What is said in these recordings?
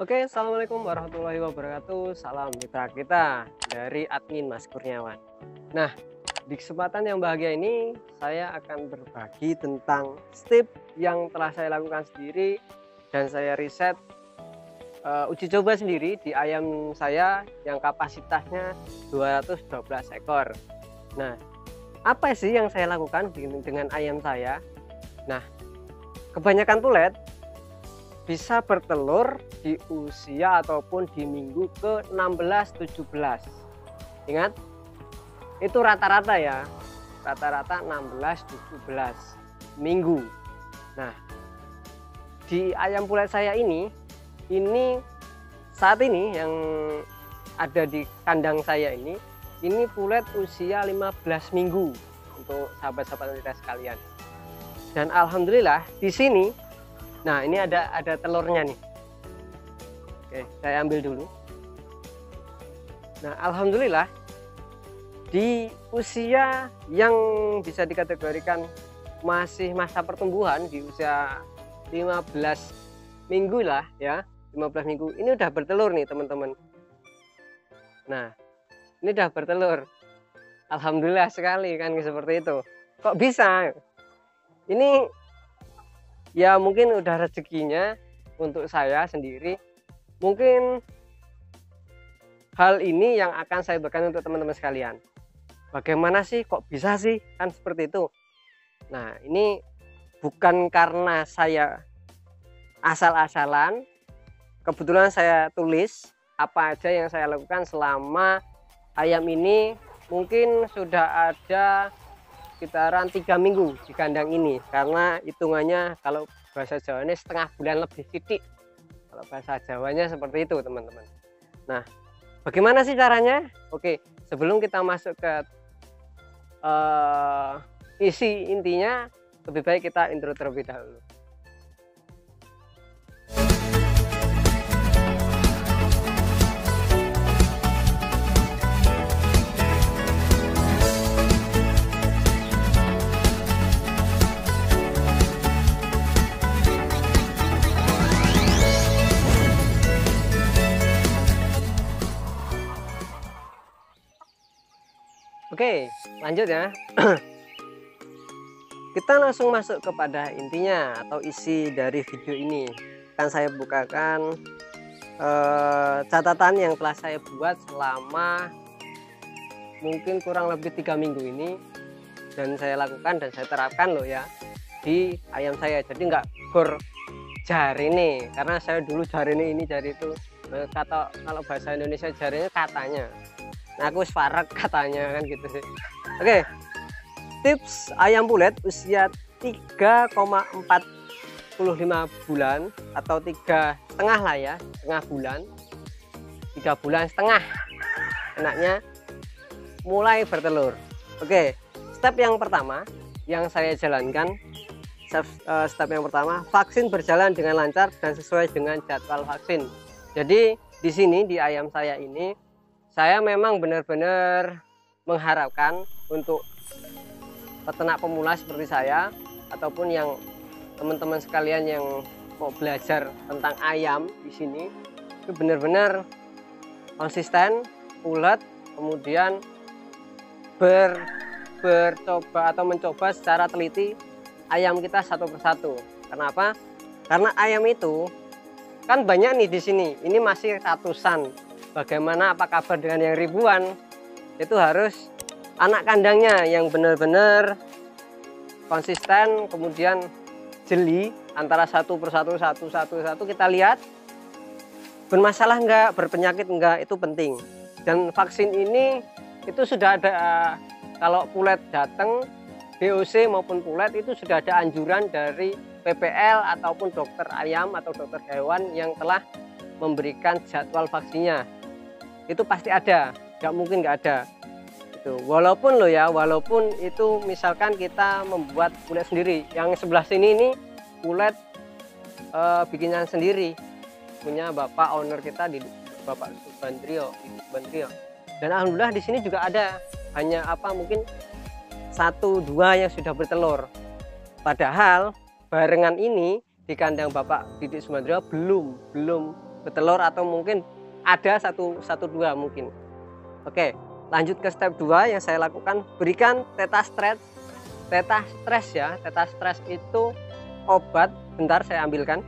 Oke, assalamualaikum warahmatullahi wabarakatuh. Salam mitra kita dari admin Mas Kurniawan. Nah, di kesempatan yang bahagia ini, saya akan berbagi tentang tips yang telah saya lakukan sendiri dan saya riset uji coba sendiri di ayam saya yang kapasitasnya 212 ekor. Nah, apa sih yang saya lakukan dengan ayam saya? Nah, kebanyakan tulet bisa bertelur di usia ataupun di minggu ke-16-17. Ingat, itu rata-rata ya, rata-rata 16-17 minggu. Nah, di ayam pulet saya ini saat ini yang ada di kandang saya ini pulet usia 15 minggu untuk sahabat-sahabat kita sekalian. Dan alhamdulillah di sini, nah ini ada telurnya nih. Oke, saya ambil dulu. Nah, alhamdulillah di usia yang bisa dikategorikan masih masa pertumbuhan di usia 15 minggu lah ya, 15 minggu ini udah bertelur nih teman-teman. Nah, ini udah bertelur. Alhamdulillah sekali kan seperti itu. Kok bisa? Ini ya mungkin udah rezekinya untuk saya sendiri. Mungkin hal ini yang akan saya berikan untuk teman-teman sekalian. Bagaimana sih kok bisa sih kan seperti itu? Nah, ini bukan karena saya asal-asalan. Kebetulan saya tulis apa aja yang saya lakukan selama ayam ini mungkin sudah ada sekitaran 3 minggu di kandang ini, karena hitungannya kalau bahasa Jawa ini setengah bulan lebih titik, kalau bahasa Jawanya seperti itu teman-teman. Nah, bagaimana sih caranya? Oke, sebelum kita masuk ke isi intinya, lebih baik kita intro terlebih dahulu. Oke, lanjut ya. Kita langsung masuk kepada intinya atau isi dari video ini. Akan saya bukakan catatan yang telah saya buat selama mungkin kurang lebih 3 minggu ini, dan saya lakukan dan saya terapkan loh ya di ayam saya. Jadi nggak gor jari nih, karena saya dulu jari ini jari itu, kata kalau bahasa Indonesia jarinya katanya. Nah, aku separak katanya kan gitu sih. Oke, tips ayam pulet usia 3,45 bulan atau 3,5 lah ya, setengah bulan, 3 bulan setengah enaknya mulai bertelur. Oke, step yang pertama yang saya jalankan, step yang pertama, vaksin berjalan dengan lancar dan sesuai dengan jadwal vaksin. Jadi di sini di ayam saya ini, saya memang benar-benar mengharapkan untuk peternak pemula seperti saya ataupun yang teman-teman sekalian yang mau belajar tentang ayam di sini itu benar-benar konsisten, ulet, kemudian mencoba secara teliti ayam kita satu persatu. Kenapa? Karena ayam itu kan banyak nih di sini. Ini masih ratusan. Bagaimana apa kabar dengan yang ribuan? Itu harus anak kandangnya yang benar-benar konsisten, kemudian jeli antara satu persatu satu kita lihat bermasalah enggak, berpenyakit enggak, itu penting. Dan vaksin ini itu sudah ada, kalau pulet datang DOC maupun pulet itu sudah ada anjuran dari PPL ataupun dokter ayam atau dokter hewan yang telah memberikan jadwal vaksinnya. Itu pasti ada, nggak mungkin nggak ada. Itu walaupun itu misalkan kita membuat pulet sendiri, yang sebelah sini ini pulet bikinan sendiri, punya bapak owner kita di Bapak Subandrio. Dan alhamdulillah di sini juga ada, hanya mungkin 1-2 yang sudah bertelur. Padahal barengan ini di kandang Bapak Didik Subandrio belum bertelur atau mungkin ada satu dua mungkin. Oke, lanjut ke step 2 yang saya lakukan, berikan Theta Stress. Theta Stress ya, Theta Stress itu obat, bentar saya ambilkan.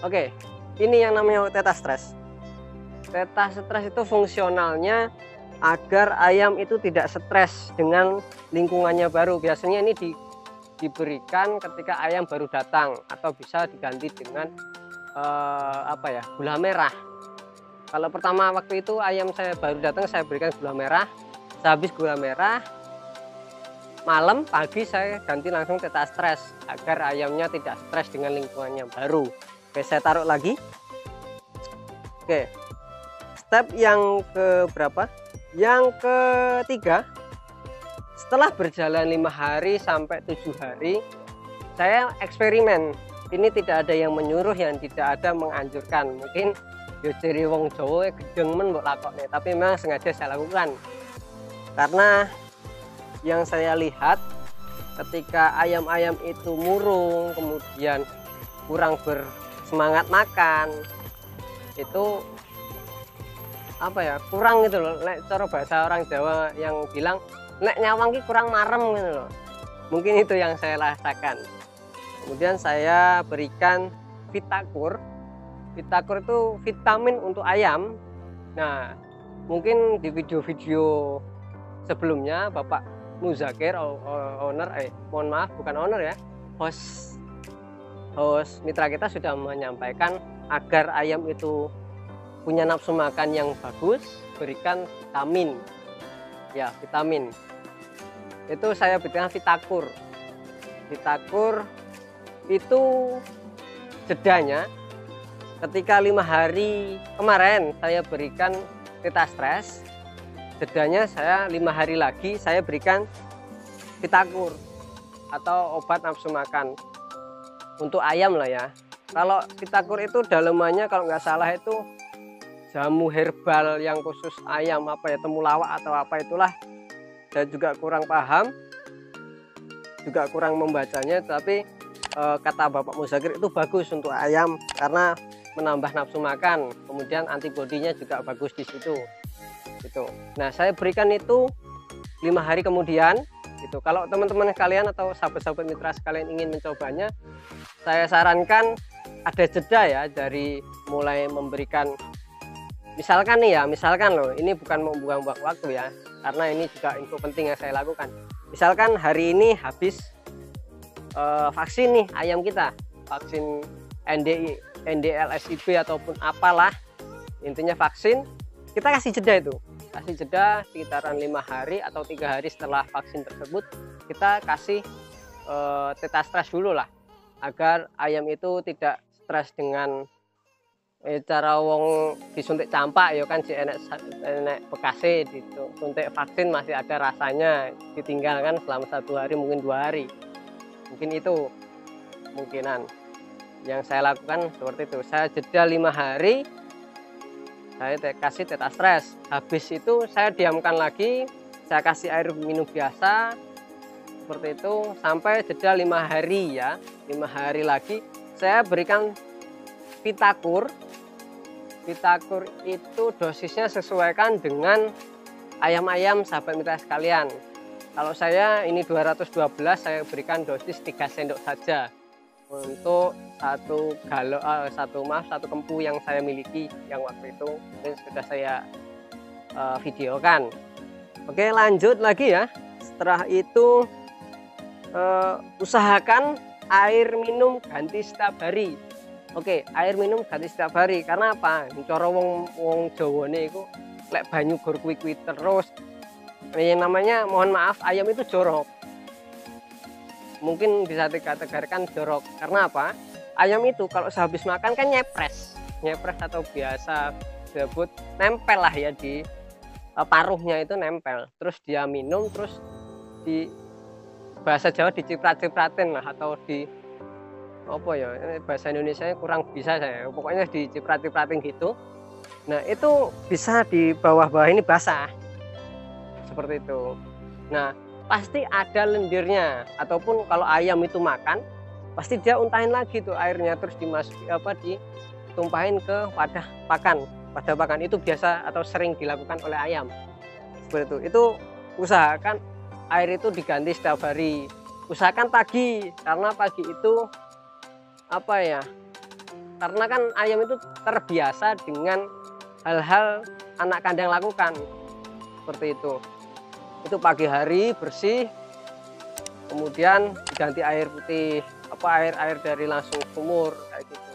Oke, ini yang namanya Theta Stress. Theta Stress itu fungsionalnya agar ayam itu tidak stres dengan lingkungannya baru. Biasanya ini diberikan ketika ayam baru datang atau bisa diganti dengan gula merah. Kalau pertama waktu itu ayam saya baru datang, saya berikan gula merah. Sehabis gula merah, malam pagi saya ganti langsung Theta Stress agar ayamnya tidak stres dengan lingkungannya baru. Oke, saya taruh lagi. Oke, step yang ke berapa? Yang ketiga, setelah berjalan 5 hari sampai 7 hari, saya eksperimen. Ini tidak ada yang menyuruh, yang tidak ada menganjurkan. Mungkin yo ciri wong Jawa gedeng men mbok lakokne, tapi memang sengaja saya lakukan. Karena yang saya lihat ketika ayam-ayam itu murung, kemudian kurang bersemangat makan, itu kurang gitu loh. Nek cara bahasa orang Jawa yang bilang nek nyawang ki kurang marem gitu loh. Mungkin itu yang saya rasakan. Kemudian saya berikan Vitakur. Vitakur itu vitamin untuk ayam. Nah, mungkin di video-video sebelumnya Bapak Muzakir, mohon maaf bukan owner ya, host mitra kita sudah menyampaikan agar ayam itu punya nafsu makan yang bagus, berikan vitamin. Ya, vitamin. Itu saya berikan Vitakur. Vitakur itu jedanya ketika 5 hari kemarin saya berikan Theta Stress, jedanya saya 5 hari lagi saya berikan Vitakur atau obat nafsu makan untuk ayam lah ya. Kalau Vitakur itu dalemannya kalau nggak salah itu jamu herbal yang khusus ayam, temulawak atau apa itulah. Saya juga kurang paham, juga kurang membacanya, tapi kata Bapak Muzakir itu bagus untuk ayam karena menambah nafsu makan, kemudian antibodinya juga bagus di situ. Gitu. Nah, saya berikan itu 5 hari kemudian. Gitu. Kalau teman-teman kalian atau sahabat-sahabat mitra sekalian ingin mencobanya, saya sarankan ada jeda ya dari mulai memberikan. Misalkan nih ya, loh, ini bukan mau buang-buang waktu ya, karena ini juga info penting yang saya lakukan. Misalkan hari ini habis vaksin nih ayam kita, vaksin NDLSIB ataupun apalah, intinya vaksin, kita kasih jeda itu. Kasih jeda sekitaran 5 hari atau 3 hari setelah vaksin tersebut, kita kasih Theta Stress dulu lah, agar ayam itu tidak stres dengan cara wong disuntik campak ya kan, si enek bekase disuntik vaksin masih ada rasanya, ditinggalkan selama 1 hari mungkin 2 hari, mungkin itu kemungkinan yang saya lakukan seperti itu. Saya jeda 5 hari, saya kasih Theta Stress, habis itu saya diamkan lagi, saya kasih air minum biasa seperti itu sampai jeda 5 hari ya. 5 hari lagi saya berikan Vitakur. Vitakur itu dosisnya sesuaikan dengan ayam-ayam sahabat mitra sekalian. Kalau saya ini 212, saya berikan dosis 3 sendok saja untuk satu kempu yang saya miliki yang waktu itu sudah saya videokan. Oke, lanjut lagi ya. Setelah itu usahakan air minum ganti setiap hari. Oke, air minum ganti setiap hari. Karena apa? Cara wong Jawane iku lek banyu gor kuwi terus, yang namanya mohon maaf ayam itu jorok. Mungkin bisa dikategorikan jorok. Karena apa? Ayam itu kalau sehabis makan kan nyepres atau biasa disebut nempel lah ya, di paruhnya itu nempel. Terus dia minum, terus di bahasa Jawa diciprat-cipratin lah, atau di apa ya, bahasa Indonesia kurang bisa saya, pokoknya diciprat-cipratin gitu. Nah, itu bisa di bawah-bawah ini basah seperti itu. Nah, pasti ada lendirnya, ataupun kalau ayam itu makan pasti dia untahin lagi tuh airnya, terus ditumpahin ke wadah pakan. Wadah pakan itu biasa atau sering dilakukan oleh ayam seperti itu. Itu usahakan air itu diganti setiap hari, usahakan pagi, karena pagi itu karena kan ayam itu terbiasa dengan hal-hal anak kandang lakukan seperti itu pagi hari bersih, kemudian diganti air putih, air dari langsung sumur kayak gitu,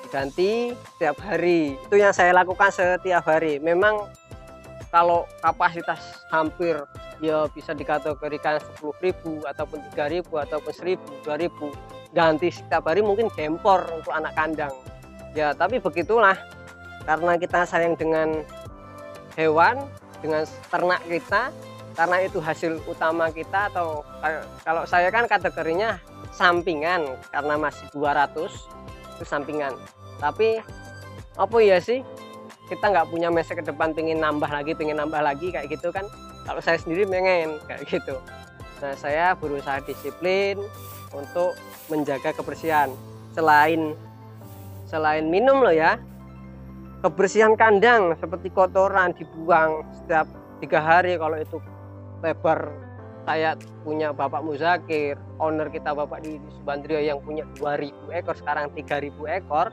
diganti setiap hari. Itu yang saya lakukan setiap hari. Memang kalau kapasitas hampir ya bisa dikategorikan 10.000 ataupun 3.000 ataupun 1.000 2.000 ganti setiap hari mungkin gempor untuk anak kandang ya, tapi begitulah, karena kita sayang dengan hewan, dengan ternak kita, karena itu hasil utama kita. Atau kalau saya kan kategorinya sampingan, karena masih 200 itu sampingan. Tapi apa ya sih, kita nggak punya masa ke depan pengen nambah lagi kayak gitu kan. Kalau saya sendiri pengen kayak gitu. Nah, saya berusaha disiplin untuk menjaga kebersihan. Selain minum loh ya, kebersihan kandang seperti kotoran dibuang setiap 3 hari. Kalau itu lebar, saya punya Bapak Muzakir, owner kita Bapak di Subandrio yang punya 2.000 ekor, sekarang 3.000 ekor.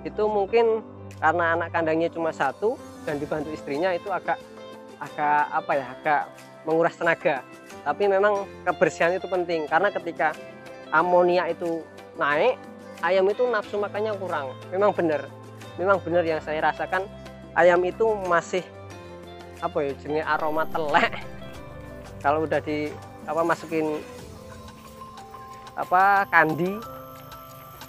Itu mungkin karena anak kandangnya cuma satu dan dibantu istrinya, itu agak menguras tenaga. Tapi memang kebersihan itu penting, karena ketika amonia itu naik, ayam itu nafsu makannya kurang. Memang benar yang saya rasakan, ayam itu masih jenis aroma telek. Kalau udah masukin kandi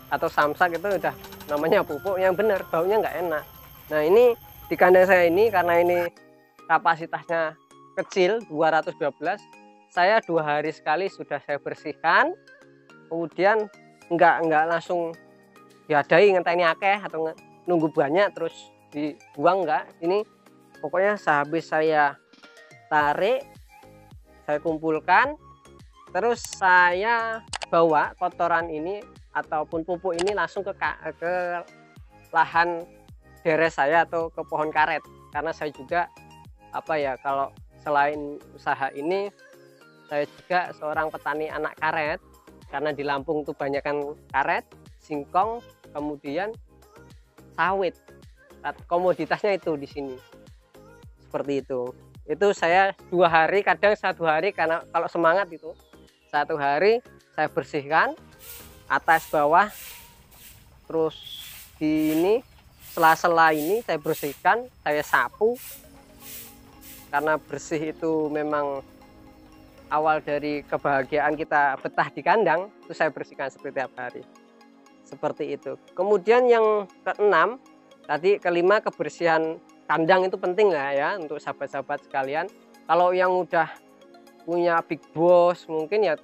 atau samsak, itu udah namanya pupuk yang benar, baunya nggak enak. Nah, ini di kandang saya ini, karena ini kapasitasnya kecil 212, saya 2 hari sekali sudah saya bersihkan. Kemudian nggak langsung diadai ngenteni akeh atau nunggu banyak terus dibuang, enggak. Ini pokoknya sehabis saya tarik, saya kumpulkan, terus saya bawa kotoran ini ataupun pupuk ini langsung ke lahan deres saya atau ke pohon karet. Karena saya juga kalau selain usaha ini, saya juga seorang petani anak karet, karena di Lampung tuh banyakkan karet, singkong, kemudian sawit. Komoditasnya itu di sini seperti itu. Itu saya 2 hari, kadang 1 hari, karena kalau semangat itu 1 hari saya bersihkan atas bawah, terus di ini sela-sela ini saya bersihkan, saya sapu, karena bersih itu memang awal dari kebahagiaan kita betah di kandang. Itu saya bersihkan setiap hari seperti itu. Kemudian yang keenam tadi, kelima, kebersihan kandang itu penting lah ya untuk sahabat-sahabat sekalian. Kalau yang udah punya big boss mungkin ya,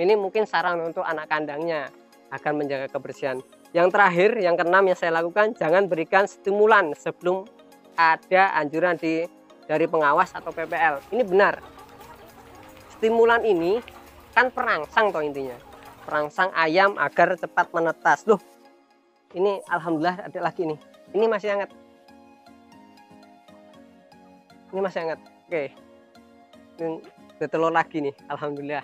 ini mungkin saran untuk anak kandangnya akan menjaga kebersihan. Yang terakhir, yang keenam yang saya lakukan, jangan berikan stimulan sebelum ada anjuran dari pengawas atau PPL. Ini benar. Stimulan ini kan perangsang toh intinya. Perangsang ayam agar cepat menetas. Loh, ini alhamdulillah ada lagi nih. Ini masih hangat. Ini masih hangat. Oke. Ini bertelur lagi nih, alhamdulillah.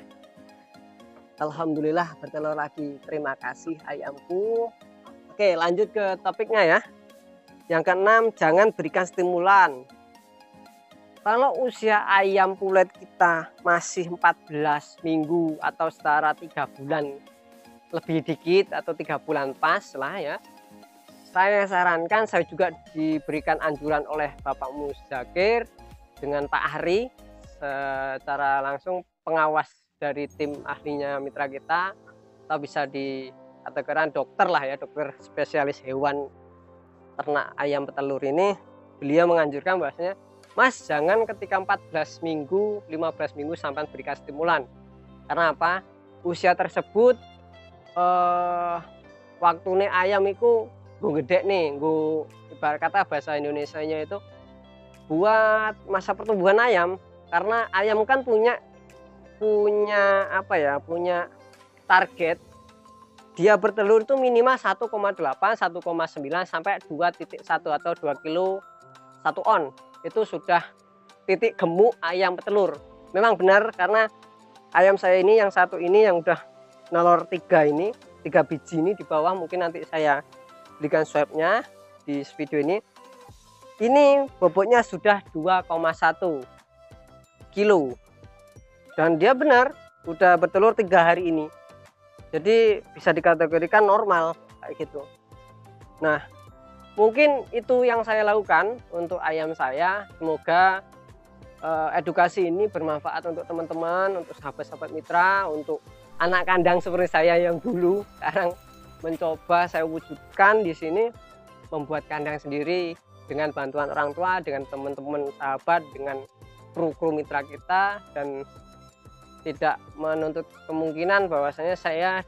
Alhamdulillah bertelur lagi. Terima kasih ayamku. Oke, lanjut ke topiknya ya. Yang keenam, jangan berikan stimulan. Kalau usia ayam pulet kita masih 14 minggu atau setara 3 bulan lebih dikit atau 3 bulan pas lah ya, saya sarankan, saya juga diberikan anjuran oleh Bapak Muzakir dengan Pak Ahri secara langsung, pengawas dari tim ahlinya mitra kita, atau bisa dikategorikan dokter lah ya, dokter spesialis hewan ternak ayam petelur ini. Beliau menganjurkan bahwasanya, Mas, jangan ketika 14 minggu, 15 minggu sampai berikan stimulan. Karena apa? Usia tersebut waktunya ayam itu gue gede nih, gue ibarat kata bahasa Indonesianya itu buat masa pertumbuhan ayam. Karena ayam kan punya punya apa ya, punya target dia bertelur itu minimal 1,8, 1,9 sampai 2,1 atau 2 kilo 1 on. Itu sudah titik gemuk ayam petelur. Memang benar, karena ayam saya ini yang satu ini yang udah nelor 3 ini, 3 biji ini di bawah, mungkin nanti saya berikan swabnya di video ini. Ini bobotnya sudah 2,1 kilo dan dia benar udah bertelur 3 hari ini, jadi bisa dikategorikan normal kayak gitu. Nah, mungkin itu yang saya lakukan untuk ayam saya. Semoga edukasi ini bermanfaat untuk teman-teman, untuk sahabat-sahabat mitra, untuk anak kandang seperti saya yang dulu sekarang mencoba saya wujudkan di sini, membuat kandang sendiri dengan bantuan orang tua, dengan teman-teman sahabat, dengan kru mitra kita, dan tidak menuntut kemungkinan bahwasanya saya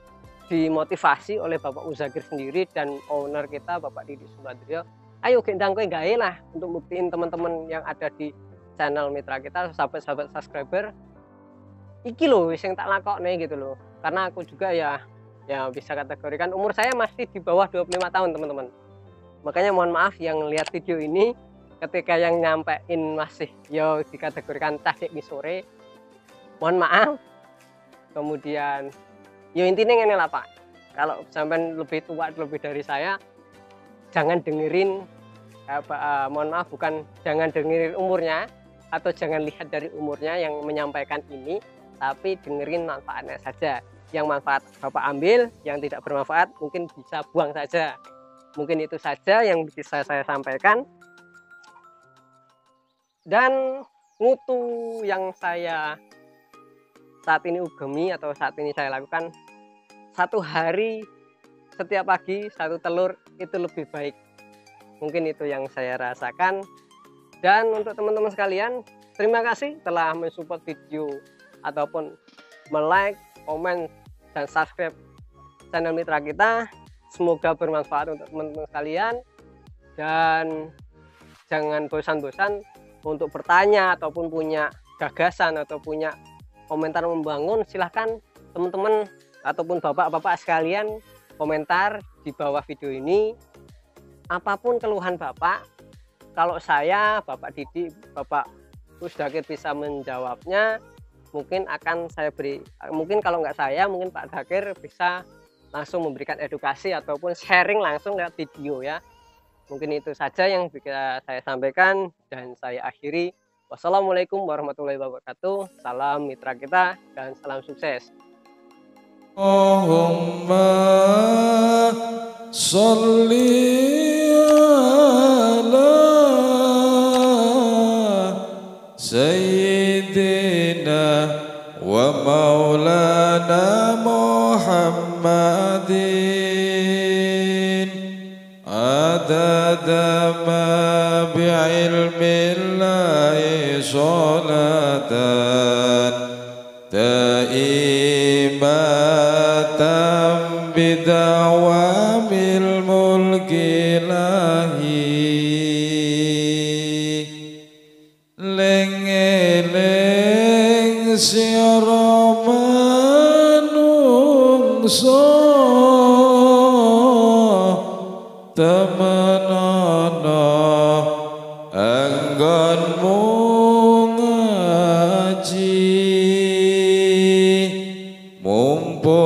dimotivasi oleh Bapak Uzakir sendiri dan owner kita Bapak Didi Subandrio. Ayo gendang kowe gawe lah untuk buktiin teman-teman yang ada di channel mitra kita, sahabat-sahabat subscriber. Iki loh yang tak lakokne gitu loh. Karena aku juga ya bisa kategorikan umur saya masih di bawah 25 tahun teman-teman. Makanya mohon maaf yang lihat video ini ketika yang nyampein masih dikategorikan cahik sore. Mohon maaf. Kemudian intinya ini lah Pak, kalau sampai lebih tua lebih dari saya, jangan dengerin mohon maaf, bukan jangan dengerin umurnya atau jangan lihat dari umurnya yang menyampaikan ini, tapi dengerin manfaatnya saja. Yang manfaat Bapak ambil, yang tidak bermanfaat mungkin bisa buang saja. Mungkin itu saja yang bisa saya sampaikan. Dan mutu yang saya saat ini ugemi atau saat ini saya lakukan, 1 hari setiap pagi 1 telur itu lebih baik. Mungkin itu yang saya rasakan. Dan untuk teman-teman sekalian, terima kasih telah mensupport video ataupun like, komen, dan subscribe channel mitra kita. Semoga bermanfaat untuk teman-teman sekalian, dan jangan bosan-bosan untuk bertanya ataupun punya gagasan atau punya komentar membangun. Silahkan teman-teman ataupun bapak-bapak sekalian komentar di bawah video ini, apapun keluhan bapak. Kalau saya, Bapak Didi, Bapak Uzakir bisa menjawabnya, mungkin akan saya beri, mungkin kalau nggak saya, mungkin Pak Zakir bisa langsung memberikan edukasi ataupun sharing langsung lewat video ya. Mungkin itu saja yang bisa saya sampaikan dan saya akhiri. Wassalamualaikum warahmatullahi wabarakatuh. Salam mitra kita dan salam sukses. Allahumma sholli ala sayyidina wa maulana Muhammadin adada ma bi'ilmillahi sholatan daimatan bidawamil mulki ilahi lengeleng sira manungsa temenana anggonmu ngaji mumpung